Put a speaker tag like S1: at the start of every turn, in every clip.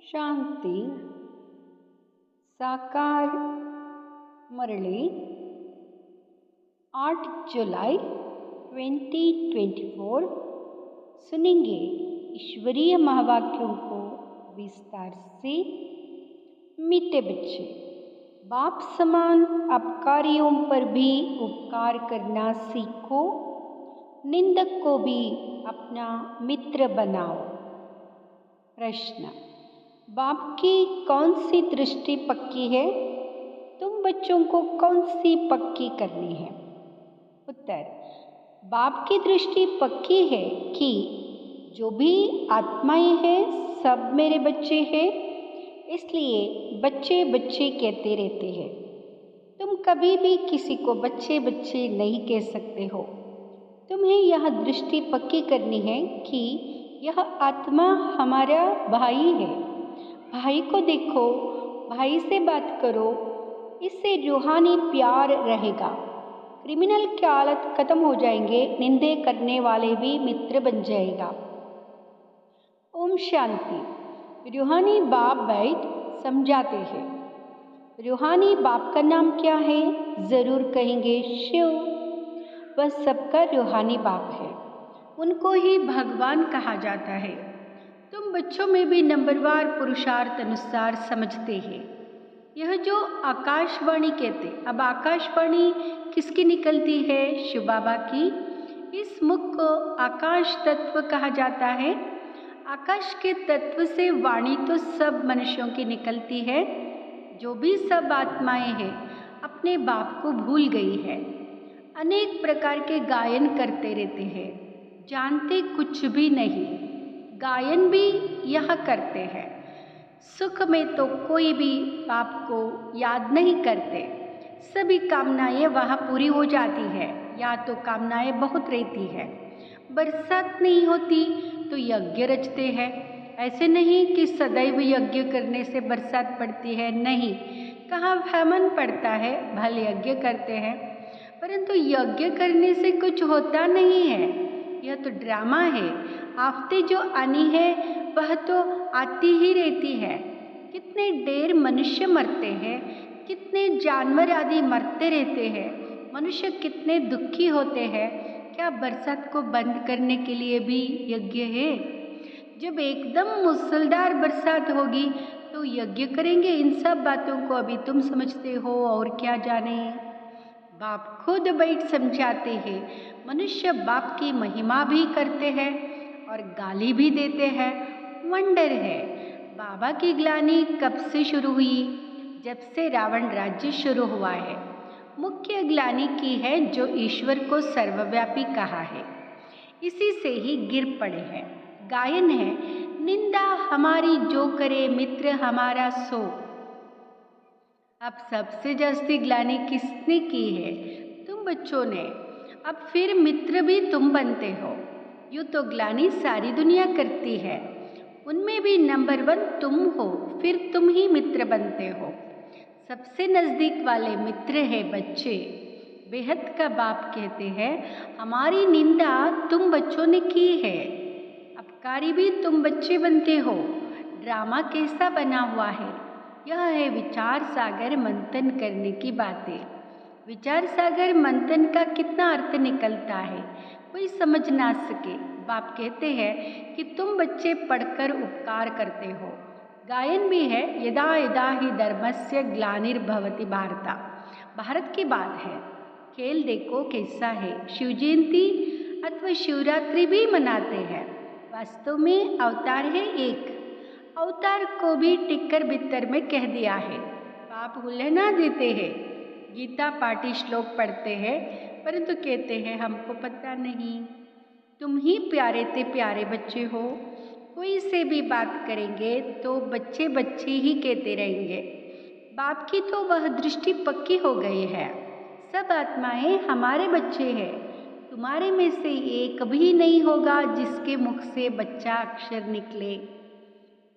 S1: शांति साकार मुरली 8 जुलाई 2024 सुनेंगे ईश्वरीय महावाक्यों को विस्तार से। मीठे बच्चे, बाप समान अपकारियों पर भी उपकार करना सीखो, निंदक को भी अपना मित्र बनाओ। प्रश्न, बाप की कौन सी दृष्टि पक्की है? तुम बच्चों को कौन सी पक्की करनी है? उत्तर, बाप की दृष्टि पक्की है कि जो भी आत्माएं हैं सब मेरे बच्चे हैं, इसलिए बच्चे बच्चे कहते रहते हैं। तुम कभी भी किसी को बच्चे बच्चे नहीं कह सकते हो। तुम्हें यह दृष्टि पक्की करनी है कि यह आत्मा हमारा भाई है। भाई को देखो, भाई से बात करो, इससे रूहानी प्यार रहेगा। क्रिमिनल की हालत खत्म हो जाएंगे, निंदे करने वाले भी मित्र बन जाएगा। ओम शांति। रूहानी बाप बैठ समझाते हैं। रूहानी बाप का नाम क्या है? जरूर कहेंगे शिव। वह सबका रूहानी बाप है, उनको ही भगवान कहा जाता है। तुम बच्चों में भी नंबरवार पुरुषार्थ अनुसार समझते हैं। यह जो आकाशवाणी कहते, अब आकाशवाणी किसकी निकलती है? शिव बाबा की। इस मुख को आकाश तत्व कहा जाता है। आकाश के तत्व से वाणी तो सब मनुष्यों की निकलती है। जो भी सब आत्माएं हैं अपने बाप को भूल गई है। अनेक प्रकार के गायन करते रहते हैं, जानते कुछ भी नहीं। गायन भी यह करते हैं। सुख में तो कोई भी बाप को याद नहीं करते। सभी कामनाएं वहाँ पूरी हो जाती है, या तो कामनाएं बहुत रहती है। बरसात नहीं होती तो यज्ञ रचते हैं। ऐसे नहीं कि सदैव यज्ञ करने से बरसात पड़ती है, नहीं। कहाँ फेमन पड़ता है, भले यज्ञ करते हैं, परंतु यज्ञ करने से कुछ होता नहीं है। यह तो ड्रामा है। आफतें जो आनी है वह तो आती ही रहती है। कितने ढेर मनुष्य मरते हैं, कितने जानवर आदि मरते रहते हैं। मनुष्य कितने दुखी होते हैं। क्या बरसात को बंद करने के लिए भी यज्ञ है? जब एकदम मूसलधार बरसात होगी तो यज्ञ करेंगे। इन सब बातों को अभी तुम समझते हो और क्या जाने। बाप खुद बैठ समझाते हैं। मनुष्य बाप की महिमा भी करते हैं और गाली भी देते हैं। वंडर है, बाबा की ग्लानि कब से शुरू हुई? जब से रावण राज्य शुरू हुआ है। मुख्य ग्लानि की है जो ईश्वर को सर्वव्यापी कहा है, इसी से ही गिर पड़े हैं। गायन है, निंदा हमारी जो करे मित्र हमारा सो। अब सबसे जास्ती ग्लानि किसने की है? तुम बच्चों ने। अब फिर मित्र भी तुम बनते हो। यूँ तो ग्लानि सारी दुनिया करती है, उनमें भी नंबर 1 तुम हो, फिर तुम ही मित्र बनते हो। सबसे नज़दीक वाले मित्र है बच्चे। बेहद का बाप कहते हैं, हमारी निंदा तुम बच्चों ने की है। अपकारी भी तुम बच्चे बनते हो। ड्रामा कैसा बना हुआ है? यह है विचार सागर मंथन करने की बातें। विचार सागर मंथन का कितना अर्थ निकलता है, कोई समझ ना सके। बाप कहते हैं कि तुम बच्चे पढ़कर उपकार करते हो। गायन भी है, यदा यदा ही धर्मस्य ग्लानिर्भवति भारता। भारत की बात है। खेल देखो कैसा है। शिव जयंती अथवा शिवरात्रि भी मनाते हैं। वास्तव में अवतार है एक। अवतार को भी टिक्कर बित्तर में कह दिया है। पाप हुलना देते हैं। गीता पाठी श्लोक पढ़ते हैं, परंतु कहते हैं हमको पता नहीं। तुम ही प्यारे ते प्यारे बच्चे हो। कोई से भी बात करेंगे तो बच्चे बच्चे ही कहते रहेंगे। बाप की तो वह दृष्टि पक्की हो गई है। सब आत्माएं हमारे बच्चे हैं। तुम्हारे में से एक भी नहीं होगा जिसके मुख से बच्चा अक्षर निकले।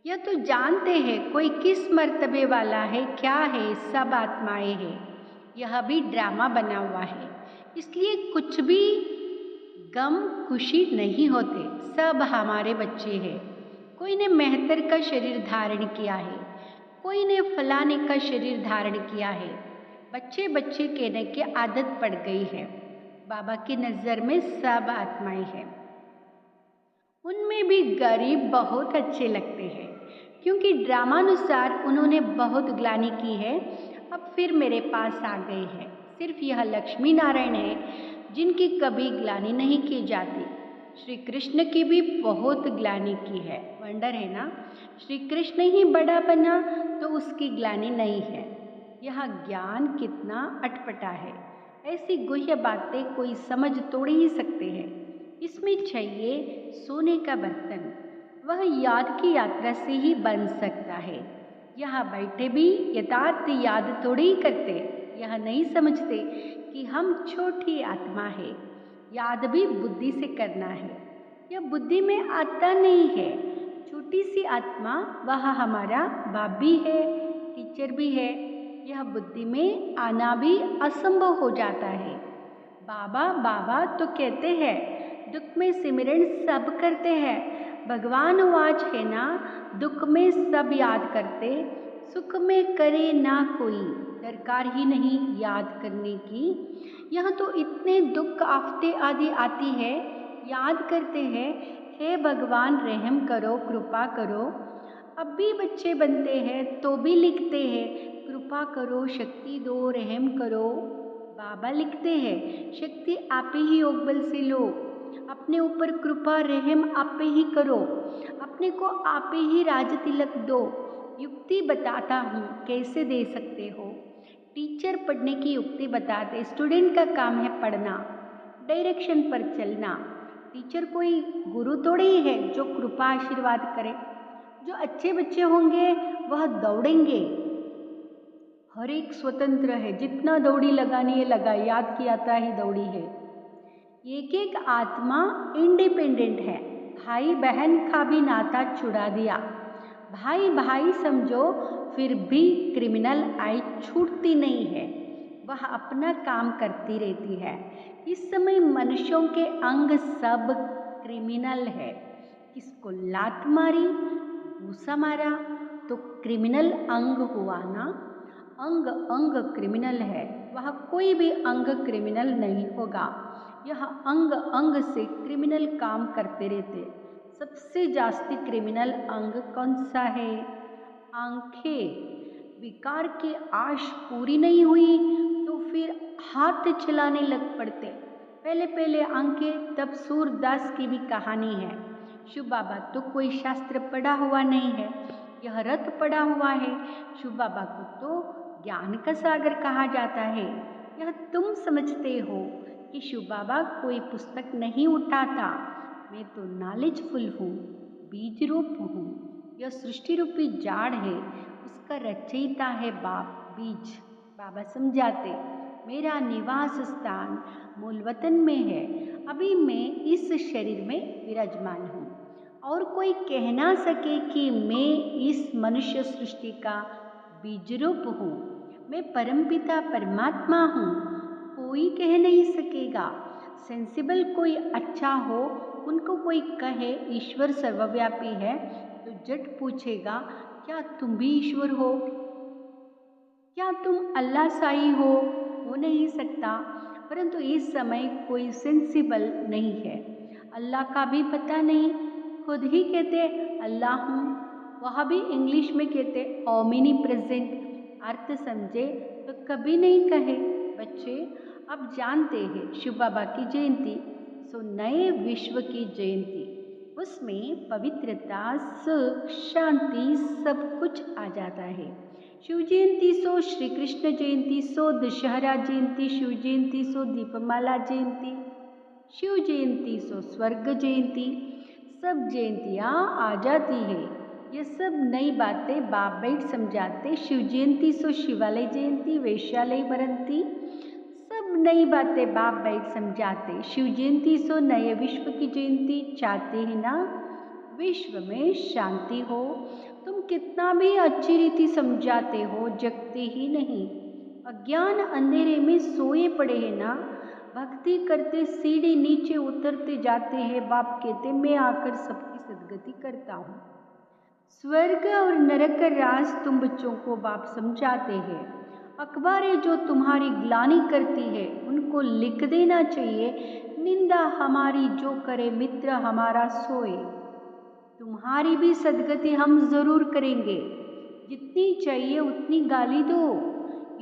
S1: यह तो जानते हैं कोई किस मर्तबे वाला है, क्या है। सब आत्माएं हैं। यह भी ड्रामा बना हुआ है, इसलिए कुछ भी गम खुशी नहीं होते। सब हमारे बच्चे हैं। कोई ने मेहतर का शरीर धारण किया है, कोई ने फलाने का शरीर धारण किया है। बच्चे बच्चे कहने की आदत पड़ गई है। बाबा की नज़र में सब आत्माएं हैं। उनमें भी गरीब बहुत अच्छे लगते हैं, क्योंकि ड्रामानुसार उन्होंने बहुत ग्लानि की है, अब फिर मेरे पास आ गए हैं। सिर्फ यह लक्ष्मी नारायण है जिनकी कभी ग्लानि नहीं की जाती। श्री कृष्ण की भी बहुत ग्लानि की है। वंडर है ना, श्री कृष्ण ही बड़ा बना तो उसकी ग्लानि नहीं है। यह ज्ञान कितना अटपटा है। ऐसी गुह्य बातें कोई समझ तोड़ ही सकते हैं। इसमें चाहिए सोने का बर्तन, वह याद की यात्रा से ही बन सकता है। यहाँ बैठे भी यथार्थ याद थोड़ी ही करते, यह नहीं समझते कि हम छोटी आत्मा है। याद भी बुद्धि से करना है, यह बुद्धि में आता नहीं है। छोटी सी आत्मा वह हमारा बाप भी है, टीचर भी है। यह बुद्धि में आना भी असंभव हो जाता है। बाबा बाबा तो कहते हैं, दुख में सिमरन सब करते हैं। भगवान वाच है ना, दुख में सब याद करते, सुख में करे ना कोई, दरकार ही नहीं याद करने की। यहाँ तो इतने दुख आफते आदि आती है, याद करते हैं, हे भगवान रहम करो, कृपा करो। अब भी बच्चे बनते हैं तो भी लिखते हैं, कृपा करो, शक्ति दो, रहम करो। बाबा लिखते हैं, शक्ति आप ही योग बल से लो, अपने ऊपर कृपा रहम आप ही करो, अपने को आप ही राज तिलक दो। युक्ति बताता हूँ कैसे दे सकते हो। टीचर पढ़ने की युक्ति बताते, स्टूडेंट का काम है पढ़ना, डायरेक्शन पर चलना। टीचर कोई गुरु थोड़ी ही है जो कृपा आशीर्वाद करे। जो अच्छे बच्चे होंगे वह दौड़ेंगे, हर एक स्वतंत्र है, जितना दौड़ी लगानी है लगाए, याद की यात्रा ही दौड़ी है। एक एक आत्मा इंडिपेंडेंट है। भाई बहन का भी नाता छुड़ा दिया, भाई भाई समझो, फिर भी क्रिमिनल आई छूटती नहीं है, वह अपना काम करती रहती है। इस समय मनुष्यों के अंग सब क्रिमिनल है। किसको लात मारी, घूसा मारा तो क्रिमिनल अंग हुआ ना। अंग अंग क्रिमिनल है, वह कोई भी अंग क्रिमिनल नहीं होगा। यह अंग अंग से क्रिमिनल काम करते रहते। सबसे जास्ती क्रिमिनल अंग कौन सा है? आंखें। विकार की आश पूरी नहीं हुई तो फिर हाथ चलाने लग पड़ते। पहले पहले आंखें, तब सूरदास की भी कहानी है। शिव बाबा तो कोई शास्त्र पढ़ा हुआ नहीं है, यह रथ पढ़ा हुआ है। शिव बाबा को तो ज्ञान का सागर कहा जाता है। यह तुम समझते हो कि शिव बाबा कोई पुस्तक नहीं उठाता। मैं तो नॉलेजफुल हूँ, बीज रूप हूँ। यह सृष्टि रूपी जाड़ है, उसका रचयिता है बाप बीज। बाबा समझाते, मेरा निवास स्थान मूल वतन में है। अभी मैं इस शरीर में विराजमान हूँ, और कोई कह ना सके कि मैं इस मनुष्य सृष्टि का बीज रूप हूँ। मैं परमपिता परमात्मा हूँ, कोई कह नहीं सकेगा। सेंसिबल कोई अच्छा हो, उनको कोई कहे ईश्वर सर्वव्यापी है, तो जट पूछेगा, क्या तुम भी ईश्वर हो? क्या तुम अल्लाह साई हो नहीं सकता। परंतु इस समय कोई सेंसिबल नहीं है, अल्लाह का भी पता नहीं, खुद ही कहते अल्लाह हूँ। वह भी इंग्लिश में कहते ओमिनी प्रेजेंट। अर्थ समझे तो कभी नहीं कहे। बच्चे अब जानते हैं शिव बाबा की जयंती, सो नए विश्व की जयंती, उसमें पवित्रता, सुख, शांति सब कुछ आ जाता है। शिव जयंती सो श्री कृष्ण जयंती सो दशहरा जयंती, शिव जयंती सो दीपमाला जयंती, शिव जयंती सो स्वर्ग जयंती, सब जयंतियाँ आ जाती है। ये सब नई बातें बाप बैठ समझाते। शिव जयंती सो शिवालय जयंती, वैश्यालय बरंती, सब नई बातें बाप बैठ समझाते। शिव जयंती सो नए विश्व की जयंती, चाहते हैं ना विश्व में शांति हो। तुम कितना भी अच्छी रीति समझाते हो, जगते ही नहीं। अज्ञान अंधेरे में सोए पड़े हैं ना। भक्ति करते सीढ़ी नीचे उतरते जाते हैं। बाप कहते मैं आकर सबकी सदगति करता हूँ। स्वर्ग और नरक का राज तुम बच्चों को बाप समझाते हैं। अखबारें जो तुम्हारी ग्लानि करती है उनको लिख देना चाहिए, निंदा हमारी जो करे मित्र हमारा सोए। तुम्हारी भी सदगति हम जरूर करेंगे, जितनी चाहिए उतनी गाली दो।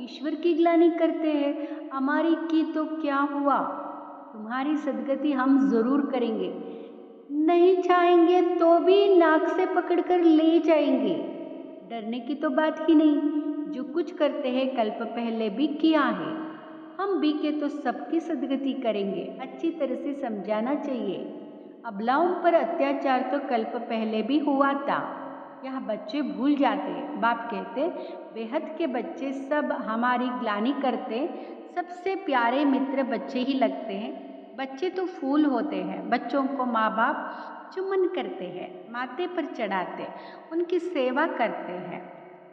S1: ईश्वर की ग्लानि करते हैं, हमारी की तो क्या हुआ, तुम्हारी सदगति हम जरूर करेंगे। नहीं चाहेंगे तो भी नाक से पकड़कर ले जाएंगे, डरने की तो बात ही नहीं। जो कुछ करते हैं कल्प पहले भी किया है, हम भी के तो सबकी सदगति करेंगे। अच्छी तरह से समझाना चाहिए। अबलाओं पर अत्याचार तो कल्प पहले भी हुआ था, यह बच्चे भूल जाते हैं। बाप कहते बेहद के बच्चे सब हमारी ग्लानि करते, सबसे प्यारे मित्र बच्चे ही लगते हैं। बच्चे तो फूल होते हैं, बच्चों को माँ बाप चुम्बन करते हैं, माथे पर चढ़ाते, उनकी सेवा करते हैं।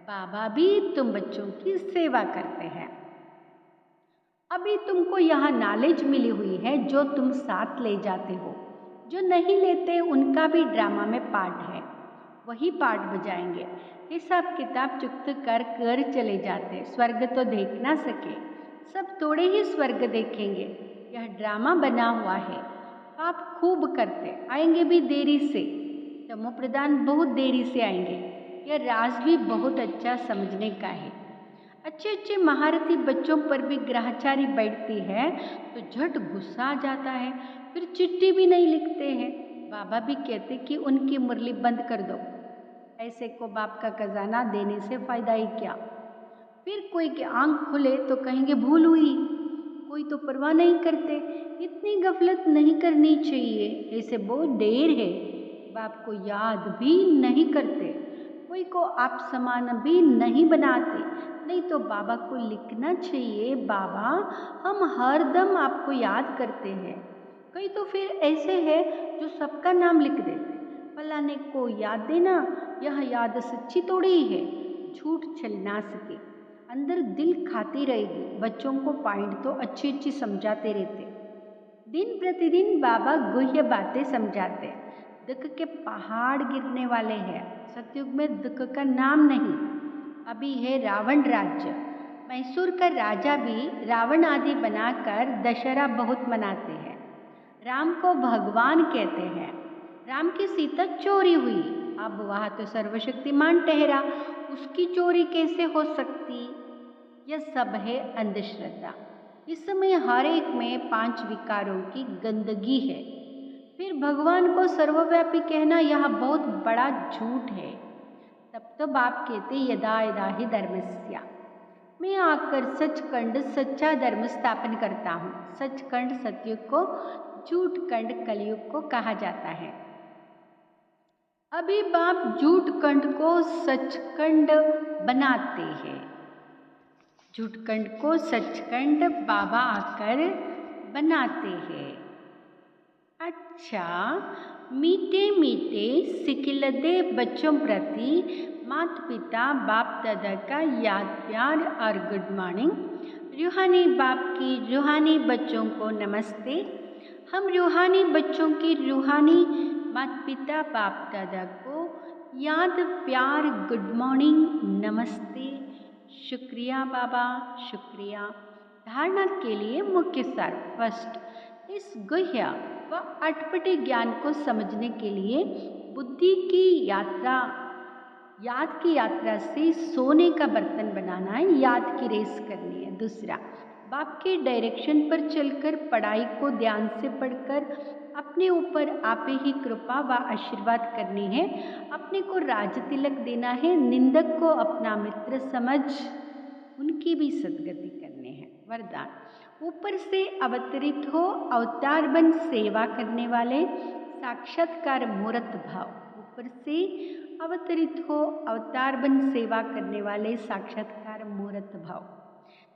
S1: बाबा भी तुम बच्चों की सेवा करते हैं। अभी तुमको यहाँ नॉलेज मिली हुई है जो तुम साथ ले जाते हो। जो नहीं लेते उनका भी ड्रामा में पार्ट है, वही पार्ट बजाएंगे। हिसाब किताब चुकत कर कर चले जाते, स्वर्ग तो देख ना सके, सब थोड़े ही स्वर्ग देखेंगे। यह ड्रामा बना हुआ है। पाप खूब करते, आएंगे भी देरी से। तमो प्रधान बहुत देरी से आएंगे। यह राज भी बहुत अच्छा समझने का है। अच्छे अच्छे महारथी बच्चों पर भी ग्रहचारी बैठती है तो झट गुस्सा आ जाता है, फिर चिट्ठी भी नहीं लिखते हैं। बाबा भी कहते कि उनकी मुरली बंद कर दो, ऐसे को बाप का खजाना देने से फायदा ही क्या। फिर कोई की आंख खुले तो कहेंगे भूल हुई, कोई तो परवाह नहीं करते। इतनी गफलत नहीं करनी चाहिए, ऐसे बहुत देर है। बाप को याद भी नहीं करते, कोई को आप समान भी नहीं बनाते। नहीं तो बाबा को लिखना चाहिए, बाबा हम हर दम आपको याद करते हैं। कई तो फिर ऐसे है जो सबका नाम लिख देते, फलाने को याद देना, यह याद सच्ची थोड़ी है, झूठ चल ना सके, अंदर दिल खाती रहेगी। बच्चों को पॉइंट तो अच्छी अच्छी समझाते रहते, दिन प्रतिदिन बाबा गुह्य बातें समझाते। दुख के पहाड़ गिरने वाले हैं, सतयुग में दुख का नाम नहीं। अभी है रावण राज्य, मैसूर का राजा भी रावण आदि बनाकर दशहरा बहुत मनाते हैं। राम को भगवान कहते हैं। राम की सीता चोरी हुई, अब वह तो सर्वशक्तिमान ठहरा, उसकी चोरी कैसे हो सकती। यह सब है अंधश्रद्धा। इस समय हर एक में 5 विकारों की गंदगी है। फिर भगवान को सर्वव्यापी कहना यह बहुत बड़ा झूठ है। तब तो बाप कहते यदा यदा ही धर्मस्या, मैं आकर सचखंड सच्चा धर्म स्थापन करता हूँ। सचखंड सतयुग को, झूठ खंड कलयुग को कहा जाता है। अभी बाप झूठ खंड को सचखंड बनाते हैं। झूठखंड को सचखंड बाबा आकर बनाते हैं। अच्छा, मीठे मीठे सिकिलदे बच्चों प्रति माता पिता बाप दादा का याद प्यार और गुड मॉर्निंग। रूहानी बाप की रूहानी बच्चों को नमस्ते। हम रूहानी बच्चों की रूहानी माता पिता बाप दादा को याद प्यार गुड मॉर्निंग नमस्ते। शुक्रिया बाबा, शुक्रिया। धारणा के लिए मुख्य सार। फर्स्ट, इस गुह्य व अटपटे ज्ञान को समझने के लिए बुद्धि की यात्रा, याद की यात्रा से सोने का बर्तन बनाना है, याद की रेस करनी है। दूसरा, बाप के डायरेक्शन पर चलकर पढ़ाई को ध्यान से पढ़कर अपने ऊपर आपे ही कृपा व आशीर्वाद करनी है। अपने को राज तिलक देना है, निंदक को अपना मित्र समझ उनकी भी सदगति करने हैं। वरदान, ऊपर से अवतरित हो अवतार बन सेवा करने वाले साक्षात्कार मूर्त भाव। ऊपर से अवतरित हो अवतार बन सेवा करने वाले साक्षात्कार मूर्त भाव।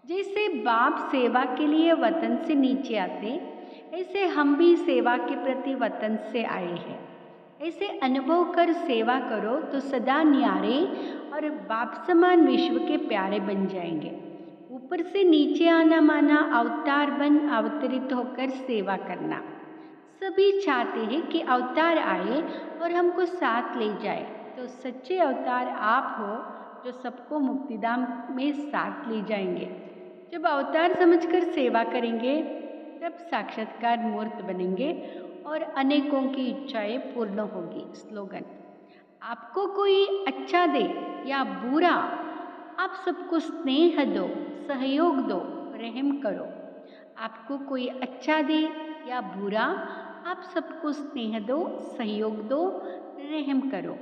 S1: जैसे बाप सेवा के लिए वतन से नीचे आते, ऐसे हम भी सेवा के प्रति वतन से आए हैं। ऐसे अनुभव कर सेवा करो तो सदा न्यारे और बाप समान विश्व के प्यारे बन जाएंगे। ऊपर से नीचे आना माना अवतार बन अवतरित होकर सेवा करना। सभी चाहते हैं कि अवतार आए और हमको साथ ले जाए, तो तो सच्चे अवतार आप हो जो सबको मुक्तिधाम में साथ ले जाएंगे। जब अवतार समझकर सेवा करेंगे तब साक्षात्कार मूर्त बनेंगे और अनेकों की इच्छाएं पूर्ण होगी। स्लोगन, आपको कोई अच्छा दे या बुरा, आप सबको स्नेह दो, सहयोग दो, रहम करो। आपको कोई अच्छा दे या बुरा, आप सबको स्नेह दो, सहयोग दो, रहम करो।